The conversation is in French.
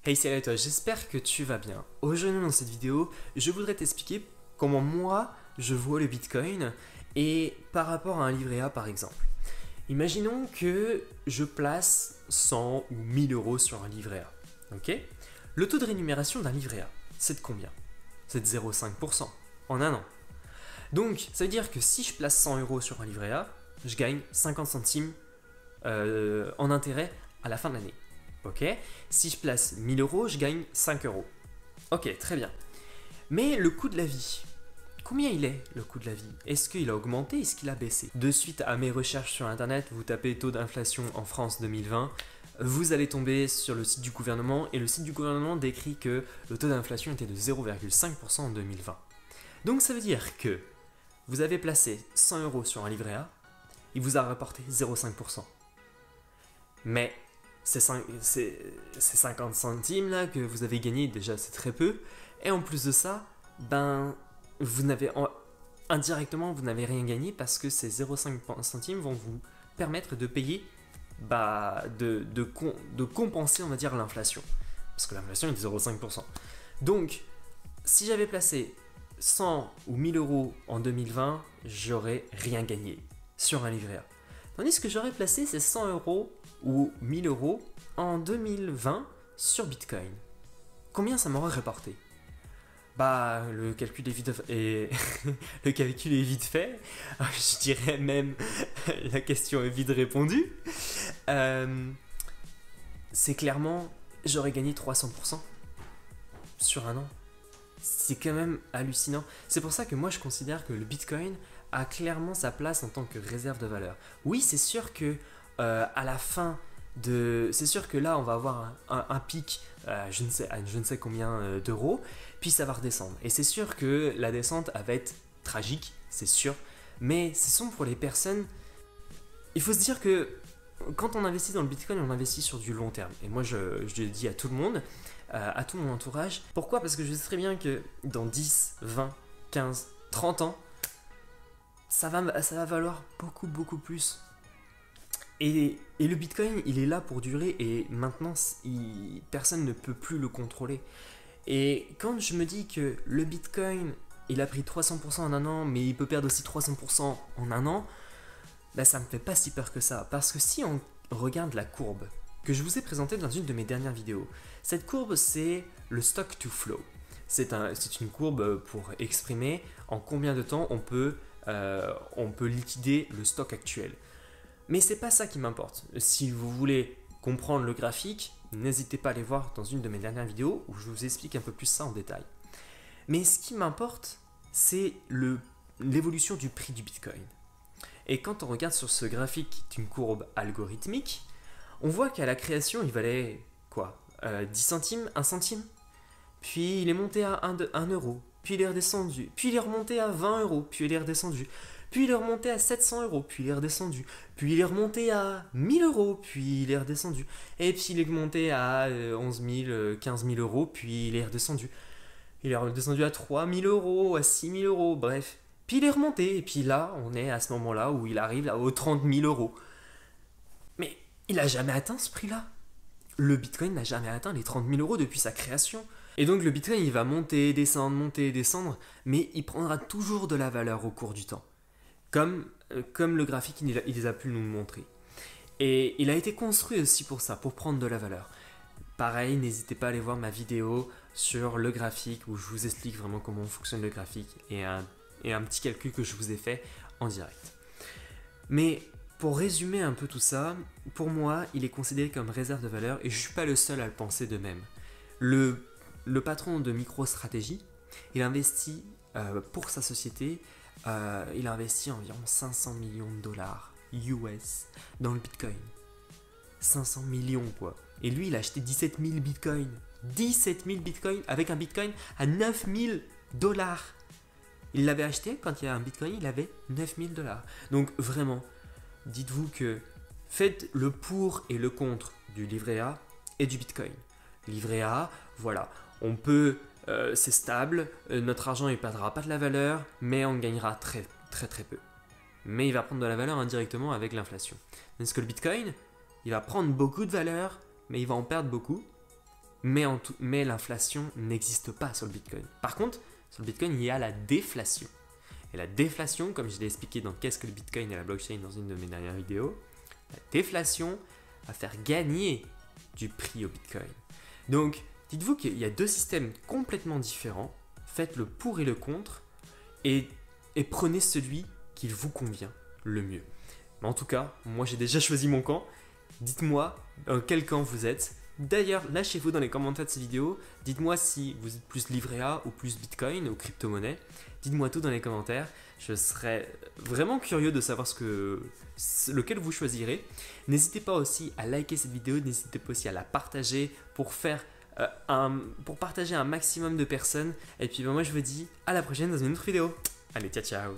Hey, salut à toi, j'espère que tu vas bien. Aujourd'hui dans cette vidéo, je voudrais t'expliquer comment moi je vois le Bitcoin et par rapport à un livret A par exemple. Imaginons que je place 100 ou 1000 euros sur un livret A. Ok. Le taux de rémunération d'un livret A, c'est de combien? C'est de 0,5% en un an. Donc ça veut dire que si je place 100 euros sur un livret A, je gagne 50 centimes en intérêt à la fin de l'année. Ok. Si je place 1000 euros, je gagne 5 euros. Ok, très bien. Mais le coût de la vie, combien il est le coût de la vie? Est-ce qu'il a augmenté? Est-ce qu'il a baissé? De suite à mes recherches sur internet, vous tapez taux d'inflation en France 2020, vous allez tomber sur le site du gouvernement et le site du gouvernement décrit que le taux d'inflation était de 0,5% en 2020. Donc ça veut dire que vous avez placé 100 euros sur un livret A, il vous a rapporté 0,5%. Mais ces 50 centimes là que vous avez gagné, déjà c'est très peu. Et en plus de ça, vous n'avez indirectement vous n'avez rien gagné parce que ces 0,5 centimes vont vous permettre de payer, de compenser on va dire l'inflation. Parce que l'inflation est de 0,5%. Donc, si j'avais placé 100 ou 1000 euros en 2020, j'aurais rien gagné sur un livret A. Tandis que j'aurais placé ces 100 euros ou 1000 euros en 2020 sur Bitcoin. Combien ça m'aurait rapporté? Le calcul est le calcul est vite fait. Je dirais même la question est vite répondue. C'est clairement, j'aurais gagné 300% sur un an. C'est quand même hallucinant. C'est pour ça que moi je considère que le Bitcoin a clairement sa place en tant que réserve de valeur. Oui, c'est sûr que à la fin c'est sûr que là on va avoir un pic je ne sais combien d'euros, puis ça va redescendre. Et c'est sûr que la descente va être tragique, c'est sûr. Mais ce sont pour les personnes. Il faut se dire que quand on investit dans le Bitcoin, on investit sur du long terme. Et moi je le dis à tout le monde, à tout mon entourage. Pourquoi? Parce que je sais très bien que dans 10, 20, 15, 30 ans, ça va valoir beaucoup plus. Et le Bitcoin, il est là pour durer et maintenant, personne ne peut plus le contrôler. Et quand je me dis que le Bitcoin, il a pris 300% en un an, mais il peut perdre aussi 300% en un an, ça me fait pas si peur que ça. Parce que si on regarde la courbe que je vous ai présentée dans une de mes dernières vidéos, cette courbe, c'est le stock to flow. C'est une courbe pour exprimer en combien de temps on peut liquider le stock actuel. Mais c'est pas ça qui m'importe. Si vous voulez comprendre le graphique, n'hésitez pas à aller voir dans une de mes dernières vidéos où je vous explique un peu plus ça en détail. Mais ce qui m'importe, c'est l'évolution du prix du Bitcoin. Et quand on regarde sur ce graphique qui est une courbe algorithmique, on voit qu'à la création, il valait quoi 10 centimes, 1 centime. Puis il est monté à 1 euro. Puis il est redescendu. Puis il est remonté à 20 euros. Puis il est redescendu. Puis il est remonté à 700 euros, puis il est redescendu. Puis il est remonté à 1000 euros, puis il est redescendu. Et puis il est monté à 11 000, 15 000 euros, puis il est redescendu. Il est redescendu à 3 000 euros, à 6 000 euros, bref. Puis il est remonté, et puis là, on est à ce moment-là où il arrive aux 30 000 euros. Mais il n'a jamais atteint ce prix-là. Le Bitcoin n'a jamais atteint les 30 000 euros depuis sa création. Et donc le Bitcoin, il va monter, descendre, mais il prendra toujours de la valeur au cours du temps. Comme le graphique il les a pu nous montrer. Et il a été construit aussi pour ça, pour prendre de la valeur. Pareil, n'hésitez pas à aller voir ma vidéo sur le graphique où je vous explique vraiment comment fonctionne le graphique et un petit calcul que je vous ai fait en direct. Mais pour résumer un peu tout ça, pour moi, il est considéré comme réserve de valeur et je ne suis pas le seul à le penser de même. Le patron de MicroStrategy, il investit pour sa société. Il a investi environ 500 millions de dollars US dans le Bitcoin. 500 millions quoi. Et lui, il a acheté 17 000 Bitcoins. 17 000 Bitcoins avec un Bitcoin à 9 000 dollars. Il l'avait acheté quand il y a un Bitcoin, il avait 9 000 dollars. Donc vraiment, dites-vous que faites le pour et le contre du livret A et du Bitcoin. Livret A, voilà, on peut... c'est stable, notre argent ne perdra pas de la valeur, mais on gagnera très peu. Mais il va prendre de la valeur indirectement avec l'inflation. Parce que le Bitcoin, il va prendre beaucoup de valeur, mais il va en perdre beaucoup. mais l'inflation n'existe pas sur le Bitcoin. Par contre, sur le Bitcoin, il y a la déflation. Et la déflation, comme je l'ai expliqué dans Qu'est-ce que le Bitcoin et la blockchain dans une de mes dernières vidéos, la déflation va faire gagner du prix au Bitcoin. Donc, dites-vous qu'il y a deux systèmes complètement différents. Faites le pour et le contre et prenez celui qui vous convient le mieux. Mais en tout cas, moi j'ai déjà choisi mon camp. Dites-moi dans quel camp vous êtes. D'ailleurs, lâchez-vous dans les commentaires de cette vidéo. Dites-moi si vous êtes plus livret A ou plus Bitcoin ou crypto-monnaie. Dites-moi tout dans les commentaires. Je serais vraiment curieux de savoir lequel vous choisirez. N'hésitez pas aussi à liker cette vidéo. N'hésitez pas aussi à la partager pour partager un maximum de personnes. Et puis moi je vous dis à la prochaine dans une autre vidéo. Allez, ciao ciao.